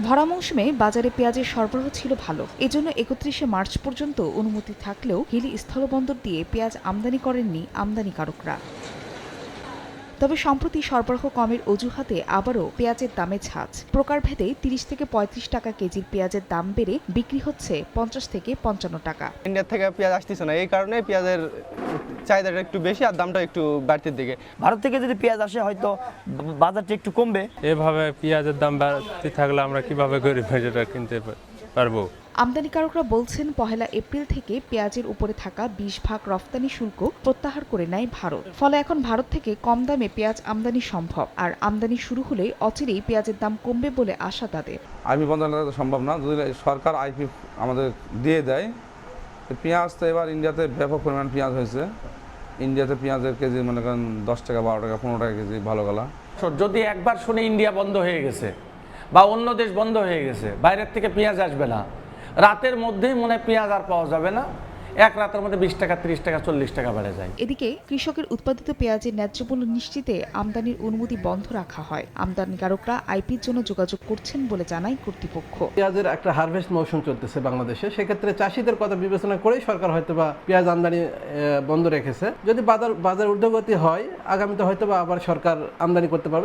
ভরা মৌসুমে বাজারে পেঁয়াজের সরবরাহ ছিল ভালো, এজন্য ৩১শে মার্চ পর্যন্ত অনুমতি থাকলেও হিলি স্থলবন্দর দিয়ে পেঁয়াজ আমদানি করেননি আমদানিকারকরা। তবে সম্প্রতি সরবরাহ কমের অজুহাতে আবারও পেঁয়াজের দামে ছাঁচ। প্রকারভেদে ৩০ থেকে ৩৫ টাকা কেজির পেঁয়াজের দাম বেড়ে বিক্রি হচ্ছে ৫০ থেকে ৫৫ টাকা। ইন্ডিয়া থেকে পেঁয়াজ আসতেছে না, এই কারণে পেঁয়াজের চাহিদাটা একটু বেশি আর দামটা একটু বাড়তির দিকে। ভারত থেকে যদি পেঁয়াজ আসে হয়তো বাজারটা একটু কমবে। এভাবে পেঁয়াজের দাম বাড়তে থাকলে আমরা কিভাবে গরিব সেটা কিনতে পারবো? আমদানিকারকরা বলছেন ১ এপ্রিল থেকে পেঁয়াজের উপরে থাকা ২০% রফতানি শুল্ক প্রত্যাহার করে নেয় ভারত। ফলে এখন ভারত থেকে কম দামে পেঁয়াজ আমদানি সম্ভব, আর আমদানি শুরু হলে অচিরেই পেঁয়াজের দাম কমবে বলে আশা তাদের। আইপি বন্ধ করা সম্ভব না, যদি সরকার আইপি আমাদের দিয়ে দেয়। পেঁয়াজ তো এবার ইন্ডিয়াতে ব্যাপক পরিমাণ পেঁয়াজ হয়েছে। ইন্ডিয়াতে পেঁয়াজের কেজি মনে করেন 10 টাকা, 12 টাকা, 15 টাকা কেজি ভালো গলা। যদি একবার শুনে ইন্ডিয়া বন্ধ হয়ে গেছে বা অন্য দেশ বন্ধ হয়ে গেছে, বাইরের থেকে পেঁয়াজ আসবে না, রাতের মধ্যেই মনে হয় পেঁয়াজ আর পাওয়া যাবে না। এক রাতের মধ্যে 20 টাকা, 30 টাকা, 40 টাকা বেড়ে যায়। এদিকে কৃষকের উৎপাদিত পেঁয়াজের ন্যায্য মূল্য নিশ্চিতে আমদানির অনুমতি বন্ধ রাখা হয়। আমদানিকারকরা আইপির জন্য যোগাযোগ করছেন বলে জানায় কর্তৃপক্ষ। পেঁয়াজের একটা হারভেস্ট মৌসুম চলতেছে বাংলাদেশে, সেক্ষেত্রে চাষিদের কথা বিবেচনা করেই সরকার হয়তোবা পেঁয়াজ আমদানি বন্ধ রেখেছে। যদি বাজার ঊর্ধ্বগতি হয়, আগামীতে হয়তোবা আবার সরকার আমদানি করতে পারবে।